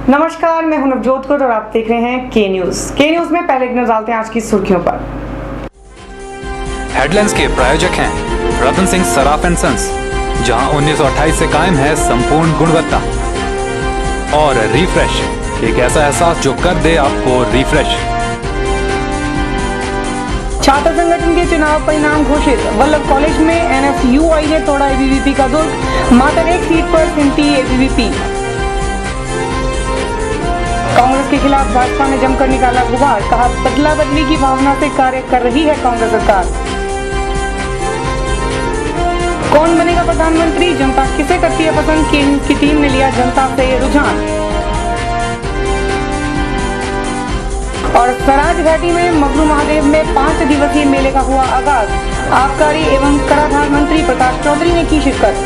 नमस्कार, मैं हूं नवजोत कौर और आप देख रहे हैं के न्यूज में पहले एक नजर डालते हैं आज की सुर्खियों पर। हेडलाइंस के प्रायोजक हैं रतन सिंह सराफ एंड सन्स, जहां 1928 से कायम है संपूर्ण गुणवत्ता। और रिफ्रेश, एक ऐसा एहसास जो कर दे आपको रिफ्रेश। छात्र संगठन के चुनाव परिणाम घोषित। वल्लभ कॉलेज में NSUI ने तोड़ा ABVP का दुर्ग, मात्र एक सीट पर सिमटी ABVP। कांग्रेस के खिलाफ भाजपा ने जमकर निकाला गुबार, कहा बदला बदली की भावना से कार्य कर रही है कांग्रेस सरकार। कौन बनेगा प्रधानमंत्री, जनता किसे करती है पसंद, के न्यूज की टीम ने लिया जनता से रुझान। और सराज घाटी में मगरू महादेव में 5 दिवसीय मेले का हुआ आगाज, आबकारी एवं कराधान मंत्री प्रकाश चौधरी ने की शिरकत।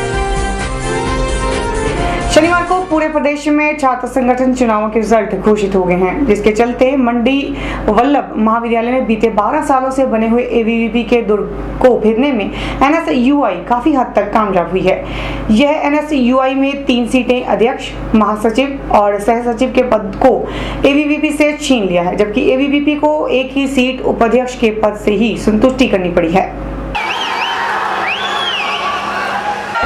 शनिवार को पूरे प्रदेश में छात्र संगठन चुनावों के रिजल्ट घोषित हो गए हैं, जिसके चलते मंडी वल्लभ महाविद्यालय में बीते 12 सालों से बने हुए ABVP के दुर्ग को भेदने में NSUI काफी हद तक कामयाब हुई है। यह NSUI में 3 सीटें अध्यक्ष, महासचिव और सहसचिव के पद को ABVP से छीन लिया है, जबकि ABVP को एक ही सीट उपाध्यक्ष के पद से ही संतुष्टि करनी पड़ी है।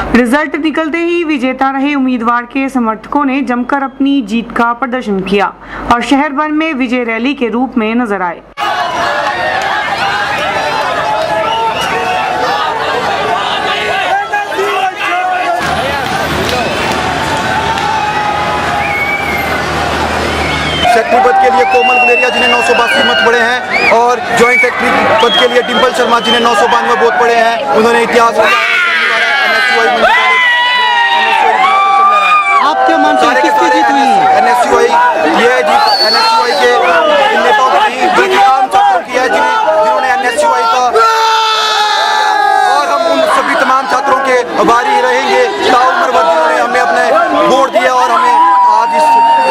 रिजल्ट निकलते ही विजेता रहे उम्मीदवार के समर्थकों ने जमकर अपनी जीत का प्रदर्शन किया और शहर भर में विजय रैली के रूप में नजर आए। सेक्रेटरी पद के लिए कोमल गुलेरिया जिन्हें 982 मत पड़े हैं और ज्वाइंट सेक्रेटरी पद के लिए डिम्पल शर्मा जिन्हें 992 वोट पड़े हैं। उन्होंने इतिहास आपके मन से किसकी जीत हुई? NSUI ये जीत NSUI के इन नेताओं की नहीं बल्कि आम छात्रों की है जिन्होंने NSUI का, और हम उन सभी तमाम छात्रों के आभारी रहेंगे ताउम्र भर जिन्होंने हमें अपने वोट दिया और हमें आज इस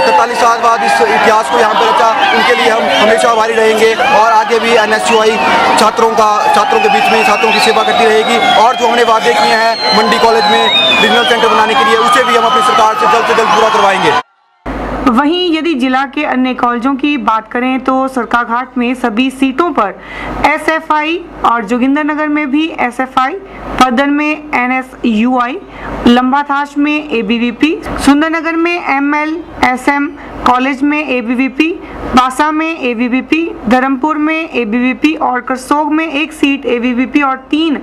43 साल बाद इस इतिहास को यहाँ पर रचा। उनके लिए हम हमेशा आभारी रहेंगे और आगे भी NSUI छात्रों के बीच में छात्रों की सेवा करती रहेगी। और जो हमने वादे किए हैं मंडी कॉलेज में रीजनल सेंटर बनाने के लिए, उसे भी हम अपनी सरकार से जल्द पूरा करवाएंगे। वहीं यदि जिला के अन्य कॉलेजों की बात करें तो सरकाघाट में सभी सीटों पर SFI और जोगिंदरनगर में भी SFI, पदन में NSUI, लंबाथाश में ABVP, सुंदरनगर में MLSM कॉलेज में ABVP, बासा में ABVP, धर्मपुर में ABVP और करसोग में एक सीट ABVP और 3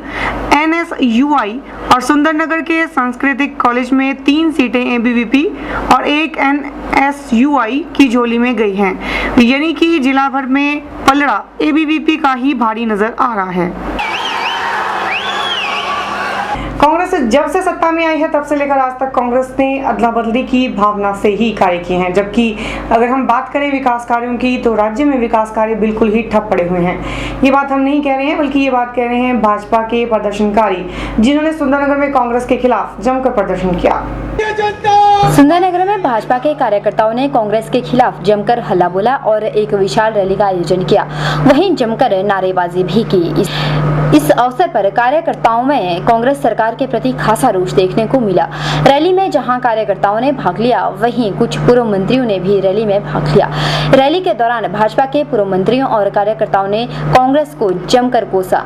NSUI और सुंदरनगर के सांस्कृतिक कॉलेज में 3 सीटें ABVP और एक NSUI की झोली में गई हैं, यानी कि जिला भर में पलड़ा ABVP का ही भारी नजर आ रहा है। कांग्रेस जब से सत्ता में आई है तब से लेकर आज तक कांग्रेस ने अदला बदली की भावना से ही कार्य किए हैं, जबकि अगर हम बात करें विकास कार्यों की तो राज्य में विकास कार्य बिल्कुल ही ठप पड़े हुए हैं। ये बात हम नहीं कह रहे हैं, बल्कि ये बात कह रहे हैं भाजपा के प्रदर्शनकारी, जिन्होंने सुंदरनगर में कांग्रेस के खिलाफ जमकर प्रदर्शन किया। सुंदरनगर में भाजपा के कार्यकर्ताओं ने कांग्रेस के खिलाफ जमकर हल्ला बोला और एक विशाल रैली का आयोजन किया, वहीं जमकर नारेबाजी भी की। इस अवसर पर कार्यकर्ताओं में कांग्रेस सरकार के प्रति खासा रोष देखने को मिला। रैली में जहां कार्यकर्ताओं ने भाग लिया, वहीं कुछ पूर्व मंत्रियों ने भी रैली में भाग लिया। रैली के दौरान भाजपा के पूर्व मंत्रियों और कार्यकर्ताओं ने कांग्रेस को जमकर कोसा।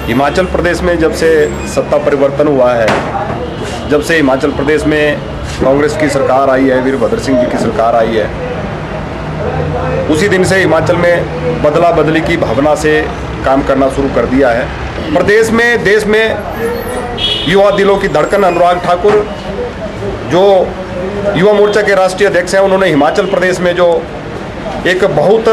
हिमाचल प्रदेश में जब से सत्ता परिवर्तन हुआ है, जब से हिमाचल प्रदेश में कांग्रेस की सरकार आई है, वीरभद्र सिंह जी की सरकार आई है, उसी दिन से हिमाचल में बदला बदली की भावना से काम करना शुरू कर दिया है। प्रदेश में, देश में युवा दिलों की धड़कन अनुराग ठाकुर जो युवा मोर्चा के राष्ट्रीय अध्यक्ष हैं, उन्होंने हिमाचल प्रदेश में जो एक बहुत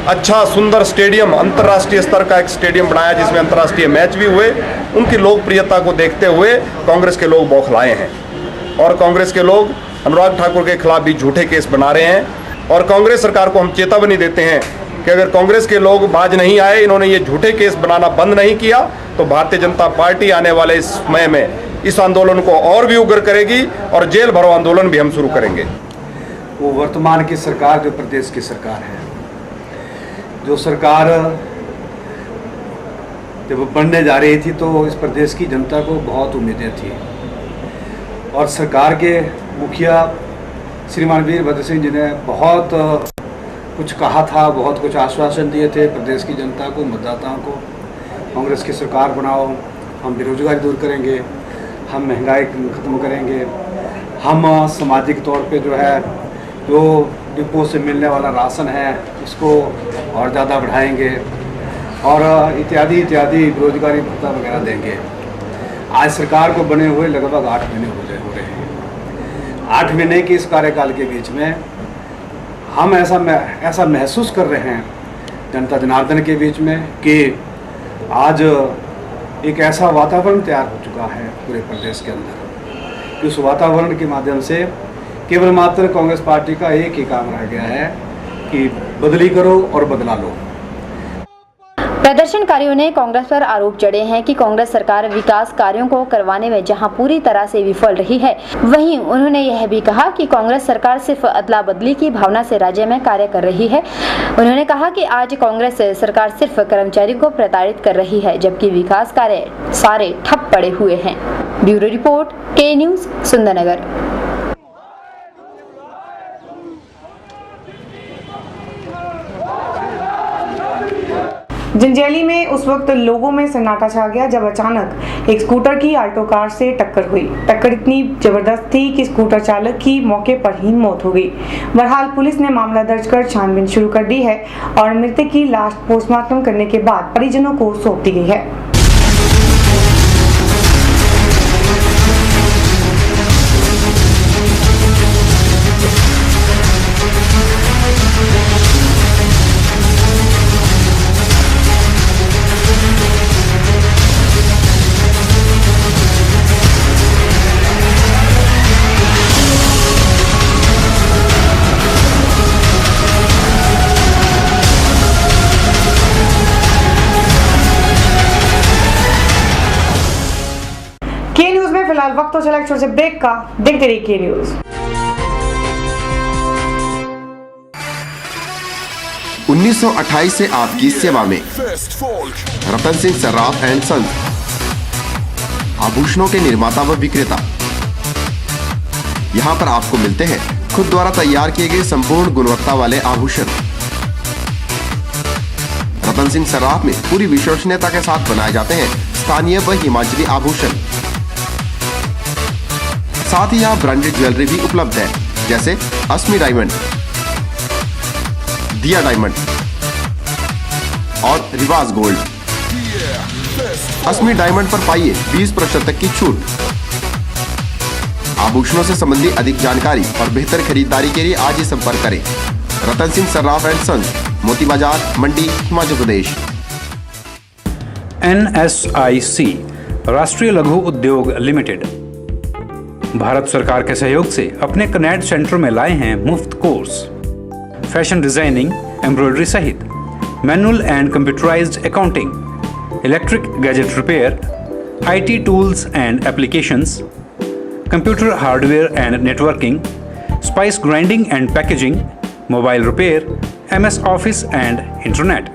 अच्छा सुंदर स्टेडियम, अंतर्राष्ट्रीय स्तर का एक स्टेडियम बनाया जिसमें अंतर्राष्ट्रीय मैच भी हुए, उनकी लोकप्रियता को देखते हुए कांग्रेस के लोग बौखलाए हैं और कांग्रेस के लोग अनुराग ठाकुर के खिलाफ भी झूठे केस बना रहे हैं। और कांग्रेस सरकार को हम चेतावनी देते हैं कि अगर कांग्रेस के लोग बाज नहीं आए, इन्होंने ये झूठे केस बनाना बंद नहीं किया, तो भारतीय जनता पार्टी आने वाले इस समय में इस आंदोलन को और भी उग्र करेगी और जेल भरो आंदोलन भी हम शुरू करेंगे। वो वर्तमान की सरकार जो प्रदेश की सरकार है, जो सरकार जब बनने जा रही थी तो इस प्रदेश की जनता को बहुत उम्मीदें थी और सरकार के मुखिया श्रीमान वीरभद्र सिंह जी ने बहुत कुछ कहा था, बहुत कुछ आश्वासन दिए थे प्रदेश की जनता को, मतदाताओं को। कांग्रेस की सरकार बनाओ, हम बेरोजगारी दूर करेंगे, हम महंगाई ख़त्म करेंगे, हम सामाजिक तौर पे जो है जो डिपो से मिलने वाला राशन है उसको और ज़्यादा बढ़ाएंगे और इत्यादि इत्यादि बेरोजगारी भत्ता वगैरह देंगे। आज सरकार को बने हुए लगभग 8 महीने हो रहे हैं। 8 महीने के इस कार्यकाल के बीच में हम ऐसा महसूस कर रहे हैं जनता जनार्दन के बीच में कि आज एक ऐसा वातावरण तैयार हो चुका है पूरे प्रदेश के अंदर कि उस वातावरण के माध्यम से केवल मात्र कांग्रेस पार्टी का एक ही काम रह गया है कि बदली करो और बदला लो। प्रदर्शनकारियों ने कांग्रेस पर आरोप जड़े हैं कि कांग्रेस सरकार विकास कार्यों को करवाने में जहां पूरी तरह से विफल रही है, वहीं उन्होंने यह भी कहा कि कांग्रेस सरकार सिर्फ अदला बदली की भावना से राज्य में कार्य कर रही है। उन्होंने कहा कि आज कांग्रेस सरकार सिर्फ कर्मचारियों को प्रताड़ित कर रही है, जबकि विकास कार्य सारे ठप पड़े हुए हैं। ब्यूरो रिपोर्ट, के न्यूज, सुंदरनगर। जंजैली में उस वक्त लोगों में सन्नाटा छा गया जब अचानक एक स्कूटर की आल्टो कार से टक्कर हुई। टक्कर इतनी जबरदस्त थी कि स्कूटर चालक की मौके पर ही मौत हो गई। बहरहाल पुलिस ने मामला दर्ज कर छानबीन शुरू कर दी है और मृतक की लाश पोस्टमार्टम करने के बाद परिजनों को सौंप दी गई है। के न्यूज में फिलहाल वक्त तो चला एक छोटे से ब्रेक का। देखते रहिए के न्यूज। उन्नीस 1928 से आपकी सेवा में रतन सिंह सर्राफ एंड सन्स, आभूषणों के निर्माता व विक्रेता। यहाँ पर आपको मिलते हैं खुद द्वारा तैयार किए गए संपूर्ण गुणवत्ता वाले आभूषण। रतन सिंह सर्राफ में पूरी विश्वसनीयता के साथ बनाए जाते हैं स्थानीय व हिमाचली आभूषण। साथ ही यहाँ ब्रांडेड ज्वेलरी भी उपलब्ध है, जैसे अस्मी डायमंड, दिया डायमंड और रिवाज गोल्ड। अस्मी डायमंड पर पाइए 20% तक की छूट। आभूषणों से संबंधित अधिक जानकारी और बेहतर खरीदारी के लिए आज ही संपर्क करें। रतन सिंह सर्राफ एंड सन्स, मोती बाजार, मंडी, हिमाचल प्रदेश। NSIC राष्ट्रीय लघु उद्योग लिमिटेड भारत सरकार के सहयोग से अपने कनेड सेंटर में लाए हैं मुफ्त कोर्स फैशन डिजाइनिंग, एम्ब्रॉयडरी सहित manual and computerised accounting, electric gadget repair, IT tools and applications, computer hardware and networking, spice grinding and packaging, mobile repair, MS office and internet.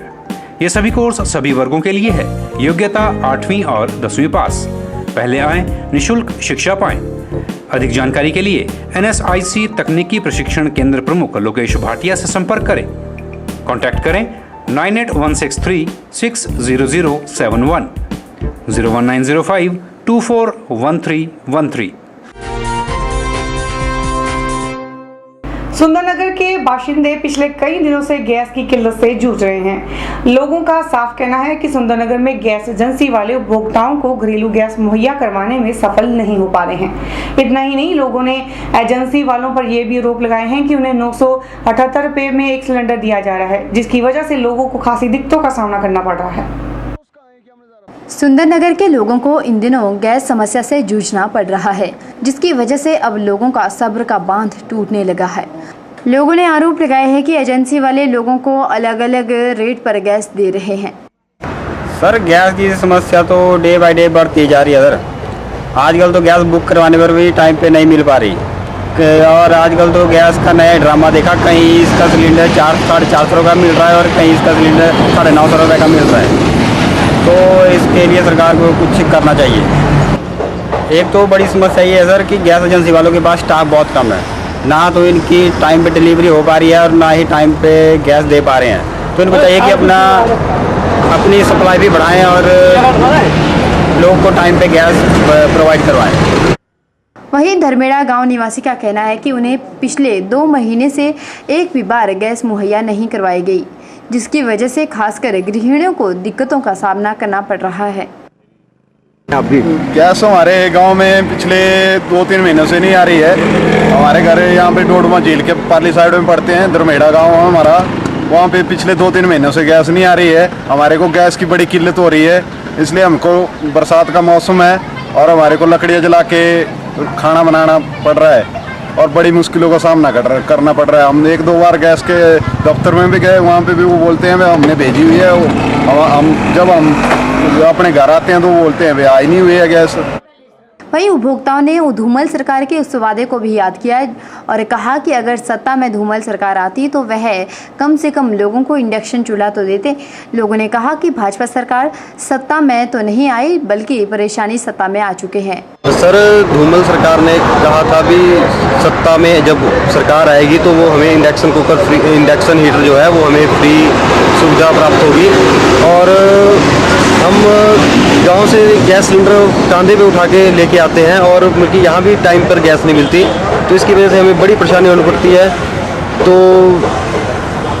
ये सभी कोर्स सभी वर्गों के लिए है। योग्यता 8वीं और 10वीं पास। पहले आएं, निशुल्क शिक्षा पाएं। अधिक जानकारी के लिए NSIC तकनीकी प्रशिक्षण केंद्र प्रमुख लोकेश भाटिया से संपर्क करें। कॉन्टैक्ट करें 9816360071, 01905241313। सुंदरनगर के बाशिंदे पिछले कई दिनों से गैस की किल्लत से जूझ रहे हैं। लोगों का साफ कहना है कि सुंदरनगर में गैस एजेंसी वाले उपभोक्ताओं को घरेलू गैस मुहैया करवाने में सफल नहीं हो पा रहे हैं। इतना ही नहीं, लोगों ने एजेंसी वालों पर यह भी आरोप लगाए हैं कि उन्हें 978 रुपए में एक सिलेंडर दिया जा रहा है, जिसकी वजह से लोगों को खासी दिक्कतों का सामना करना पड़ रहा है। सुंदरनगर के लोगों को इन दिनों गैस समस्या से जूझना पड़ रहा है, जिसकी वजह से अब लोगों का सब्र का बांध टूटने लगा है। लोगों ने आरोप लगाए हैं कि एजेंसी वाले लोगों को अलग अलग रेट पर गैस दे रहे हैं। सर, गैस की समस्या तो डे बाय डे बढ़ती जा रही है सर। आजकल तो गैस बुक करवाने पर भी टाइम पे नहीं मिल पा रही, और आजकल तो गैस का नया ड्रामा देखा, कहीं इसका सिलेंडर 400-450 रुपये का मिल रहा है और कहीं इसका सिलेंडर 950 रुपये का मिल रहा है। तो इसके लिए सरकार को कुछ करना चाहिए। एक तो बड़ी समस्या ये है सर कि गैस एजेंसी वालों के पास स्टाफ बहुत कम है। ना तो इनकी टाइम पे डिलीवरी हो पा रही है और ना ही टाइम पे गैस दे पा रहे हैं। तो इनको चाहिए कि अपनी सप्लाई भी बढ़ाएं और लोगों को टाइम पे गैस प्रोवाइड करवाएं। वहीं धर्मेड़ा गांव निवासी का कहना है कि उन्हें पिछले 2 महीने से एक भी बार गैस मुहैया नहीं करवाई गई, जिसकी वजह से खासकर गृहिणियों को दिक्कतों का सामना करना पड़ रहा है। अभी गैस हमारे गांव में पिछले 2-3 महीनों से नहीं आ रही है। हमारे घर यहाँ पे डोडमा झील के पारली साइड में पड़ते हैं, धर्मेड़ा गाँव है हमारा। वहाँ पे पिछले 2-3 महीनों से गैस नहीं आ रही है। हमारे को गैस की बड़ी किल्लत हो रही है, इसलिए हमको बरसात का मौसम है और हमारे को लकड़ियाँ जला के खाना बनाना पड़ रहा है और बड़ी मुश्किलों का सामना करना पड़ रहा है। हम 1-2 बार गैस के दफ्तर में भी गए, वहाँ पे भी वो बोलते हैं हमने भेजी हुई है। जब हम अपने घर आते हैं तो वो बोलते हैं आई नहीं हुई है गैस। वहीं उपभोक्ताओं ने धूमल सरकार के उस वादे को भी याद किया और कहा कि अगर सत्ता में धूमल सरकार आती तो वह कम से कम लोगों को इंडक्शन चूल्हा तो देते। लोगों ने कहा कि भाजपा सरकार सत्ता में तो नहीं आई बल्कि परेशानी सत्ता में आ चुके हैं। सर, धूमल सरकार ने कहा था भी सत्ता में जब सरकार आएगी तो वो हमें induction cooker free, induction heater जो है वो हमें फ्री सुविधा प्राप्त होगी और हम गांव से गैस सिलेंडर कांधे पे उठा के लेके आते हैं और बल्कि यहाँ भी टाइम पर गैस नहीं मिलती, तो इसकी वजह से हमें बड़ी परेशानी होनी पड़ती है। तो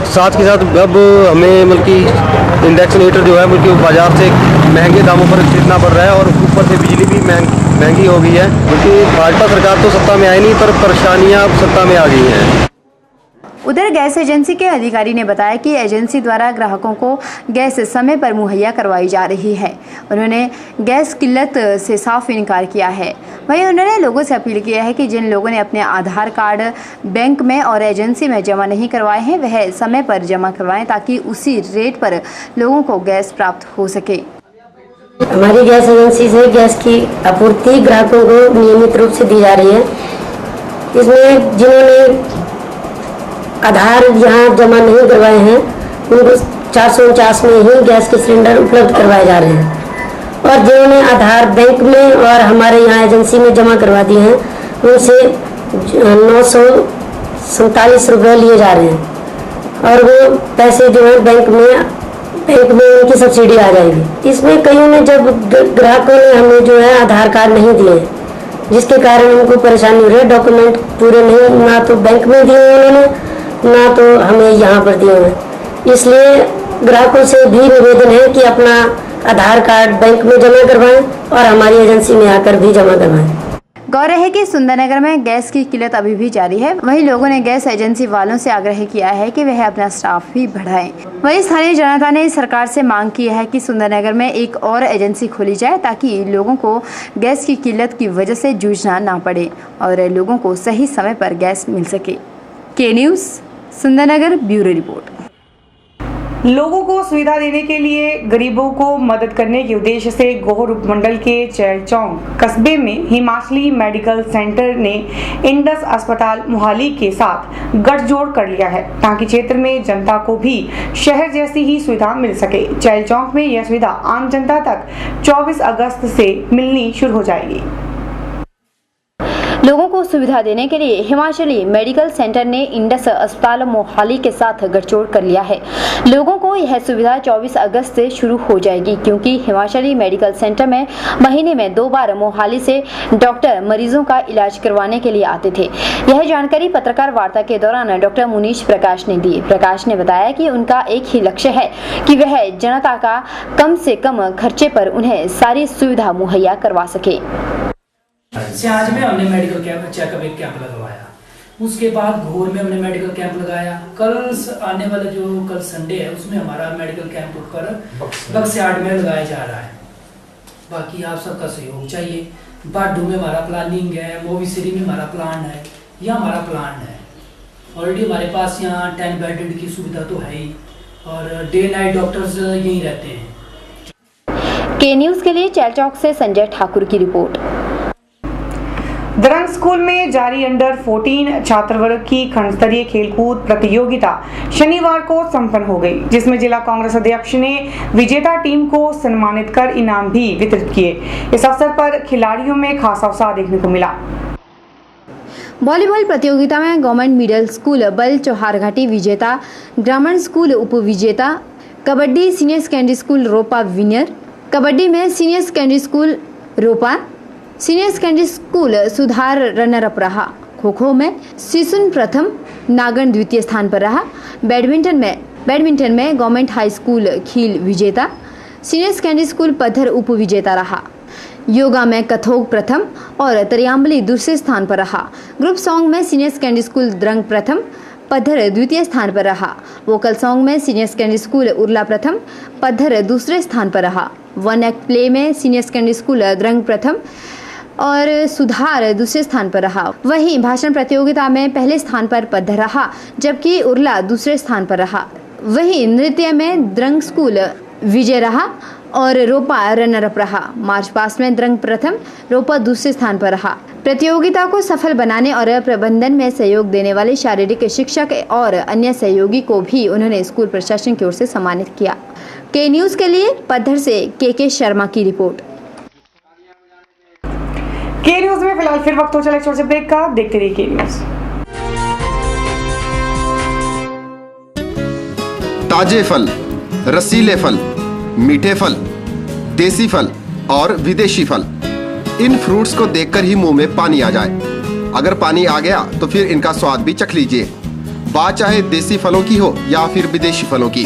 साथ के साथ अब हमें बल्कि इंडक्शन हीटर जो है बल्कि बाज़ार से महंगे दामों पर खरीदना पड़ रहा है और ऊपर से बिजली भी महंगी हो गई है। क्योंकि भाजपा सरकार तो सत्ता में आई नहीं पर परेशानियाँ सत्ता में आ गई हैं। उधर गैस एजेंसी के अधिकारी ने बताया कि एजेंसी द्वारा ग्राहकों को गैस समय पर मुहैया करवाई जा रही है। उन्होंने गैस किल्लत से साफ इनकार किया है। वहीं उन्होंने लोगों से अपील किया है कि जिन लोगों ने अपने आधार कार्ड बैंक में और एजेंसी में जमा नहीं करवाए हैं वह समय पर जमा करवाएं ताकि उसी रेट पर लोगों को गैस प्राप्त हो सके। हमारी गैस एजेंसी से गैस की आपूर्ति ग्राहकों को नियमित रूप से दी जा रही है। इसमें जिन्होंने आधार यहाँ जमा नहीं करवाए हैं उनको 449 में ही गैस के सिलेंडर उपलब्ध करवाए जा रहे हैं और जिन्होंने आधार बैंक में और हमारे यहाँ एजेंसी में जमा करवा दिए हैं उनसे 947 रुपये लिए जा रहे हैं और वो पैसे जो है बैंक में उनकी सब्सिडी आ जाएगी। इसमें कईयों ने जब ग्राहकों ने हमें जो है आधार कार्ड नहीं दिए जिसके कारण उनको परेशानी हो रही है। डॉक्यूमेंट पूरे नहीं, ना तो बैंक में दिए उन्होंने ना तो हमें यहाँ पर दिए हुए। इसलिए ग्राहकों से भी निवेदन है कि अपना आधार कार्ड बैंक में जमा करवाएं और हमारी एजेंसी में आकर भी जमा करवाएं। गौरव है कि सुंदरनगर में गैस की किल्लत अभी भी जारी है। वहीं लोगों ने गैस एजेंसी वालों से आग्रह किया है कि वह अपना स्टाफ भी बढ़ाएं। वहीं स्थानीय जनता ने सरकार से मांग की है कि सुंदरनगर में एक और एजेंसी खोली जाए ताकि लोगों को गैस की किल्लत की वजह से जूझना ना पड़े और लोगों को सही समय पर गैस मिल सके। के न्यूज़ सुंदरनगर ब्यूरो रिपोर्ट। लोगों को सुविधा देने के लिए गरीबों को मदद करने के उद्देश्य से गोहर उपमंडल के चैलचौंग कस्बे में हिमाचली मेडिकल सेंटर ने इंडस अस्पताल मोहाली के साथ गठजोड़ कर लिया है ताकि क्षेत्र में जनता को भी शहर जैसी ही सुविधा मिल सके। चैलचौंग में यह सुविधा आम जनता तक 24 अगस्त से मिलनी शुरू हो जाएगी। लोगों को सुविधा देने के लिए हिमाचली मेडिकल सेंटर ने इंडस अस्पताल मोहाली के साथ गठजोड़ कर लिया है। लोगों को यह सुविधा 24 अगस्त से शुरू हो जाएगी क्योंकि हिमाचली मेडिकल सेंटर में महीने में 2 बार मोहाली से डॉक्टर मरीजों का इलाज करवाने के लिए आते थे। यह जानकारी पत्रकार वार्ता के दौरान डॉक्टर मुनीश प्रकाश ने दी। प्रकाश ने बताया कि उनका एक ही लक्ष्य है कि वह जनता का कम से कम खर्चे पर उन्हें सारी सुविधा मुहैया करवा सके। आज में हमने मेडिकल चेकअप एक कैंप लगवाया, उसके बाद घोर में हमने मेडिकल कैंप लगाया। कल आने वाला जो कल संडे है उसमें हमारा मेडिकल कैंप ऊपर बक्सियाड में लगाया जा रहा है। बाकी आप सबका सहयोग चाहिए। बाडू में हमारा प्लानिंग है, मोवीसिरी में हमारा प्लान है, यह हमारा प्लान है। ऑलरेडी हमारे पास यहाँ 10 बेडेड की सुविधा तो है ही और डे नाइट डॉक्टर्स यहीं रहते हैं। के न्यूज़ के लिए चैलचौक से संजय ठाकुर की रिपोर्ट। दरंग स्कूल में जारी अंडर 14 छात्र वर्ग की खंड स्तरीय खेलकूद प्रतियोगिता शनिवार को संपन्न हो गई, जिसमें जिला कांग्रेस अध्यक्ष ने विजेता टीम को सम्मानित कर इनाम भी वितरित किए। इस अवसर पर खिलाड़ियों में खासा उत्साह देखने को मिला। वॉलीबॉल प्रतियोगिता में गवर्नमेंट मिडिल स्कूल बल चौहारघाटी विजेता, ग्रामीण स्कूल उप विजेता। कबड्डी सीनियर सेकेंडरी स्कूल रोपा विनर। कबड्डी में सीनियर सेकेंडरी स्कूल रोपा, सीनियर सेकेंडरी स्कूल सुधार रनर अप रहा। खो-खो में सिसुन प्रथम, नागन द्वितीय स्थान पर रहा। बैडमिंटन में गवर्नमेंट हाई स्कूल खील विजेता, सीनियर सेकेंडरी स्कूल पत्थर उप विजेता रहा। योगा में कथोग प्रथम और तरियाम्बली दूसरे स्थान पर रहा। ग्रुप सॉन्ग में सीनियर सेकेंडरी स्कूल द्रंग प्रथम, पत्थर द्वितीय स्थान पर रहा। वोकल सॉन्ग में सीनियर सेकेंडरी स्कूल उर्ला प्रथम, पत्थर दूसरे स्थान पर रहा। वन एक्ट प्ले में सीनियर सेकेंडरी स्कूल द्रंग प्रथम और सुधार दूसरे स्थान पर रहा। वहीं भाषण प्रतियोगिता में पहले स्थान पर पत्थर रहा, जबकि उर्ला दूसरे स्थान पर रहा। वहीं नृत्य में द्रंग स्कूल विजय रहा और रोपा रनर अप रहा। मार्च पास्ट में द्रंग प्रथम, रोपा दूसरे स्थान पर रहा। प्रतियोगिता को सफल बनाने और प्रबंधन में सहयोग देने वाले शारीरिक शिक्षक और अन्य सहयोगी को भी उन्होंने स्कूल प्रशासन की ओर से सम्मानित किया। के न्यूज के लिए पद्धर से के शर्मा की रिपोर्ट। के न्यूज में फिलहाल फिर वक्त हो चला छोटे से ब्रेक का। देखते रहिए के न्यूज। ताजे फल, रसीले फल, मीठे फल, देसी फल और विदेशी फल, इन फ्रूट्स को देखकर ही मुंह में पानी आ जाए। अगर पानी आ गया तो फिर इनका स्वाद भी चख लीजिए। बात चाहे देसी फलों की हो या फिर विदेशी फलों की,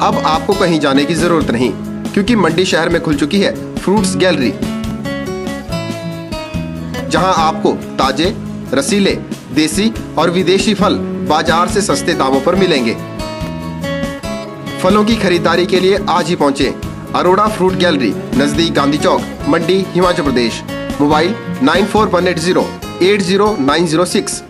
अब आपको कहीं जाने की जरूरत नहीं, क्योंकि मंडी शहर में खुल चुकी है फ्रूट्स गैलरी, जहां आपको ताजे, रसीले, देसी और विदेशी फल बाजार से सस्ते दामों पर मिलेंगे। फलों की खरीदारी के लिए आज ही पहुंचे अरोड़ा फ्रूट गैलरी, नजदीक गांधी चौक, मंडी, Himachal Pradesh. Mobile 9418080906।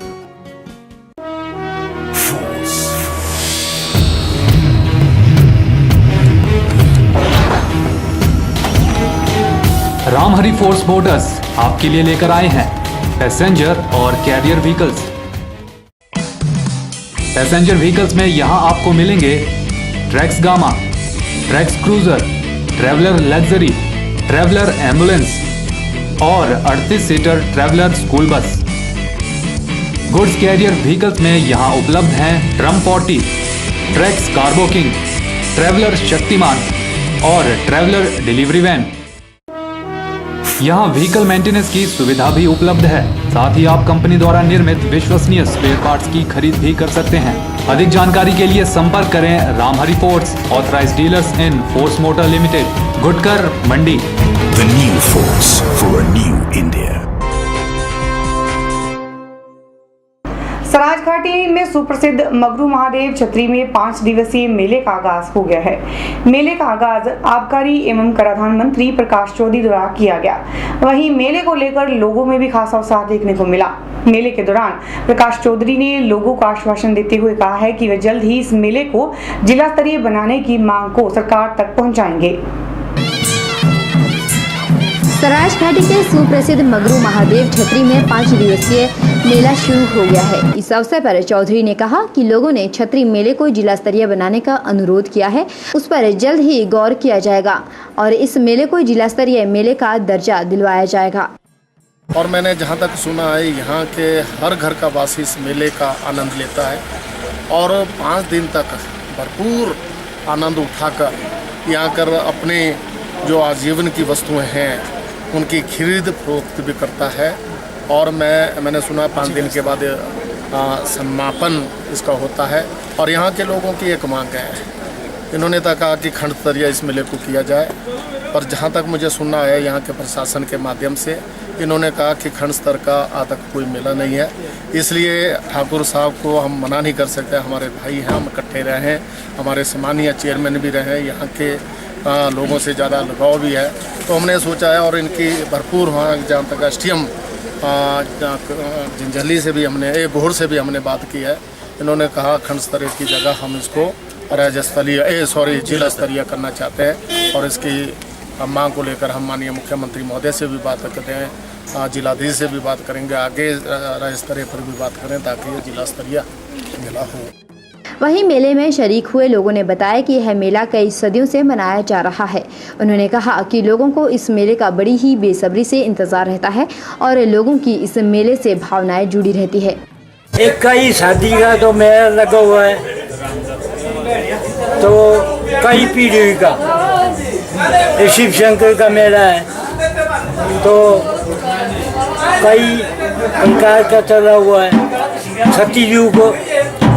Ramhari force Motors आपके लिए लेकर आए हैं पैसेंजर और कैरियर व्हीकल्स। पैसेंजर व्हीकल्स में यहां आपको मिलेंगे tracks gamma, tracks cruiser, traveller luxury, traveller ambulance और 38 seater traveller school bus. Goods carrier vehicles में यहां उपलब्ध हैं drum 40, tracks cargo king, traveller Shaktimaan और ट्रैवलर डिलीवरी वैन। यहाँ व्हीकल मेंटेनेंस की सुविधा भी उपलब्ध है। साथ ही आप कंपनी द्वारा निर्मित विश्वसनीय स्पेयर पार्ट्स की खरीद भी कर सकते हैं। अधिक जानकारी के लिए संपर्क करें Ramhari Force, authorised dealers in Force motor limited, Gutkar, Mandi. The new force for a new India. Saraj घाटी में सुप्रसिद्ध मगरू महादेव छतरी में 5 दिवसीय मेले का आगाज हो गया है। मेले का आगाज आबकारी एवं कराधान मंत्री प्रकाश चौधरी द्वारा किया गया। वहीं मेले को लेकर लोगों में भी खासा उत्साह देखने को मिला। मेले के दौरान प्रकाश चौधरी ने लोगों को आश्वासन देते हुए कहा है कि वे जल्द ही इस मेले को जिला स्तरीय बनाने की मांग को सरकार तक पहुँचाएंगे। सराज घाटी के सुप्रसिद्ध मगरू महादेव छतरी में 5 दिवसीय मेला शुरू हो गया है। इस अवसर पर चौधरी ने कहा कि लोगों ने छतरी मेले को जिला स्तरीय बनाने का अनुरोध किया है, उस पर जल्द ही गौर किया जाएगा और इस मेले को जिला स्तरीय मेले का दर्जा दिलवाया जाएगा। और मैंने जहाँ तक सुना है, यहाँ के हर घर का वासी इस मेले का आनंद लेता है और 5 दिन तक भरपूर आनंद उठाकर यहाँ कर अपने जो आजीवन की वस्तुएं हैं उनकी खरीद फरोख्त भी करता है। और मैंने सुना 5 दिन के बाद समापन इसका होता है। और यहाँ के लोगों की एक मांग है, इन्होंने तो कहा कि खंड स्तरीय इस मेले को किया जाए, पर जहाँ तक मुझे सुनना है यहाँ के प्रशासन के माध्यम से इन्होंने कहा कि खंड स्तर का आज तक कोई मेला नहीं है, इसलिए ठाकुर साहब को हम मना नहीं कर सकते। हमारे भाई हैं, हम इकट्ठे रहे हैं, हमारे सम्मानीय चेयरमैन भी रहे हैं, यहाँ के लोगों से ज़्यादा लगाव भी है, तो हमने सोचा है। और इनकी भरपूर वहाँ जहाँ तक एसडीएम जिंजली से भी हमने बोहर से भी हमने बात की है। इन्होंने कहा खंड स्तरीय की जगह हम इसको राज्य स्तरीय जिला स्तरीय करना चाहते हैं और इसकी मांग को लेकर हम माननीय मुख्यमंत्री महोदय से भी बात करते हैं, जिलाधीश से भी बात करेंगे, आगे राज्य स्तरीय पर भी बात करें ताकि ये जिला स्तरीय मेला हो। वहीं मेले में शरीक हुए लोगों ने बताया कि यह मेला कई सदियों से मनाया जा रहा है। उन्होंने कहा कि लोगों को इस मेले का बड़ी ही बेसब्री से इंतजार रहता है और लोगों की इस मेले से भावनाएं जुड़ी रहती है। एक कई शादी का तो मेला लगा हुआ है, तो कई पीढ़ी का शिव शंकर का मेला है, तो कई प्रकार का चला हुआ है। सतीजू को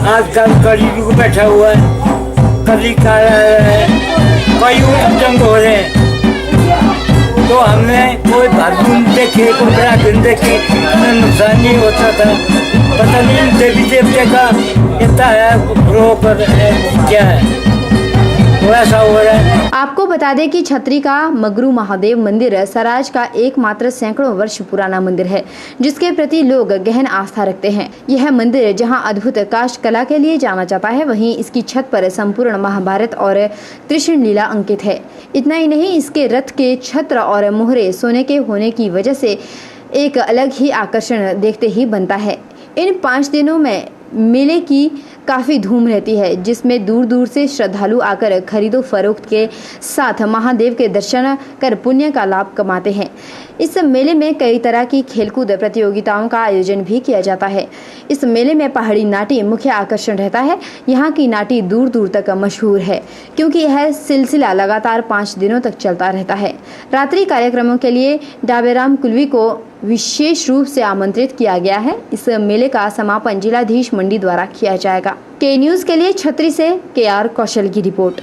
आजकल कलयुग बैठा हुआ है, कली का है, कई जंग हो रहे हैं। तो हमने कोई भागुन देखे, कोई बड़ा दिन देखे, नुकसान नहीं होता था। पता नहीं देवी देवते का इतना है रोक क्या है, वैसा हो रहा है। आपको बता दें कि छतरी का मगरू महादेव मंदिर सराज का एकमात्र सैकड़ों वर्ष पुराना मंदिर है, जिसके प्रति लोग गहन आस्था रखते हैं। यह मंदिर जहां अद्भुत काष्ठ कला के लिए जाना जाता है, वहीं इसकी छत पर संपूर्ण महाभारत और कृष्ण लीला अंकित है। इतना ही नहीं, इसके रथ के छत्र और मोहरे सोने के होने की वजह से एक अलग ही आकर्षण देखते ही बनता है। इन 5 दिनों में मेले की काफ़ी धूम रहती है, जिसमें दूर दूर से श्रद्धालु आकर खरीदो फरोख्त के साथ महादेव के दर्शन कर पुण्य का लाभ कमाते हैं। इस मेले में कई तरह की खेलकूद प्रतियोगिताओं का आयोजन भी किया जाता है। इस मेले में पहाड़ी नाटी मुख्य आकर्षण रहता है। यहाँ की नाटी दूर दूर तक मशहूर है, क्योंकि यह सिलसिला लगातार 5 दिनों तक चलता रहता है। रात्रि कार्यक्रमों के लिए डाबेराम कुलवी को विशेष रूप से आमंत्रित किया गया है। इस मेले का समापन जिलाधीश मंडी द्वारा किया जाएगा। के न्यूज के लिए छतरी से KR कौशल की रिपोर्ट।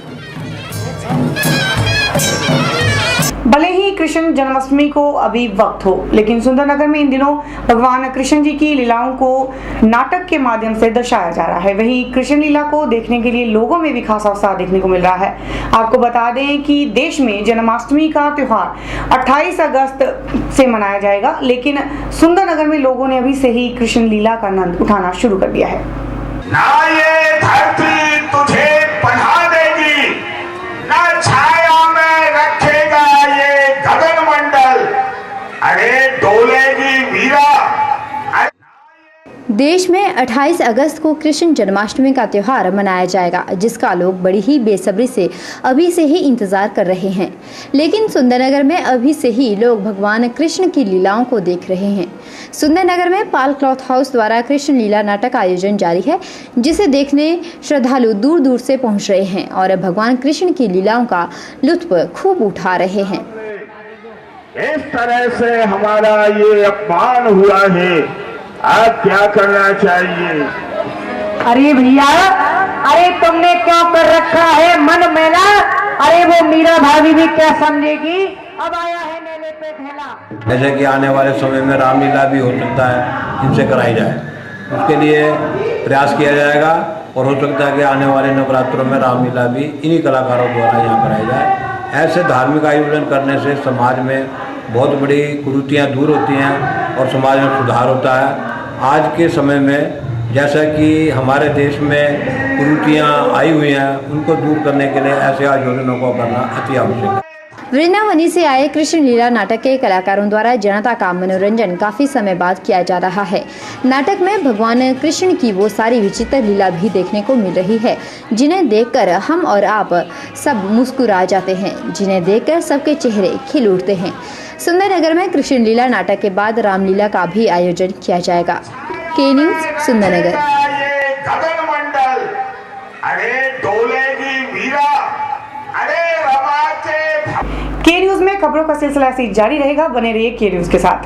भले ही कृष्ण जन्माष्टमी को अभी वक्त हो, लेकिन सुंदरनगर में इन दिनों भगवान कृष्ण जी की लीलाओं को नाटक के माध्यम से दर्शाया जा रहा है। वहीं कृष्ण लीला को देखने के लिए लोगों में भी खासा उत्साह देखने को मिल रहा है। आपको बता दें कि देश में जन्माष्टमी का त्योहार 28 अगस्त से मनाया जाएगा, लेकिन सुंदरनगर में लोगों ने अभी से ही कृष्ण लीला का आनंद उठाना शुरू कर दिया है। ना ये धरती तुझे पढ़ा देगी, ना छाया में रखेगा ये गगन मंडल, अरे डोलेगी वीरा। देश में 28 अगस्त को कृष्ण जन्माष्टमी का त्योहार मनाया जाएगा, जिसका लोग बड़ी ही बेसब्री से अभी से ही इंतजार कर रहे हैं। लेकिन सुंदरनगर में अभी से ही लोग भगवान कृष्ण की लीलाओं को देख रहे हैं। सुंदरनगर में पाल क्लॉथ हाउस द्वारा कृष्ण लीला नाटक आयोजन जारी है, जिसे देखने श्रद्धालु दूर दूर से पहुंच रहे हैं और भगवान कृष्ण की लीलाओं का लुत्फ खूब उठा रहे हैं। इस तरह से हमारा ये अपमान हुआ है, आप क्या करना चाहिए? अरे भैया, अरे तुमने क्यों कर रखा है मन मेला? अरे वो मीरा भाभी भी क्या समझेगी? अब आया है मेले पे ठेला। जैसे कि आने वाले समय में रामलीला भी हो सकता है, इनसे कराई जाए, उसके लिए प्रयास किया जाएगा। और हो सकता है कि आने वाले नवरात्रों में रामलीला भी इन्हीं कलाकारों द्वारा यहाँ कराई जाए। ऐसे धार्मिक आयोजन करने से समाज में बहुत बड़ी कुरीतियाँ दूर होती हैं और समाज में सुधार होता है। आज के समय में जैसा कि हमारे देश में कुरीतियाँ आई हुई हैं, उनको दूर करने के लिए ऐसे आयोजनों को करना अति आवश्यक है। वृंदावनी से आए कृष्ण लीला नाटक के कलाकारों द्वारा जनता का मनोरंजन काफी समय बाद किया जा रहा है। नाटक में भगवान कृष्ण की वो सारी विचित्र लीला भी देखने को मिल रही है, जिन्हें देखकर हम और आप सब मुस्कुरा जाते हैं, जिन्हें देखकर सबके चेहरे खिल उठते हैं। सुंदरनगर में कृष्ण लीला नाटक के बाद रामलीला का भी आयोजन किया जाएगा। के न्यूज सुंदरनगर। गगन मंडल, अरे डोलेगी वीरा, अरे के न्यूज में खबरों का सिलसिला ऐसे जारी रहेगा। बने रहिए के न्यूज के साथ।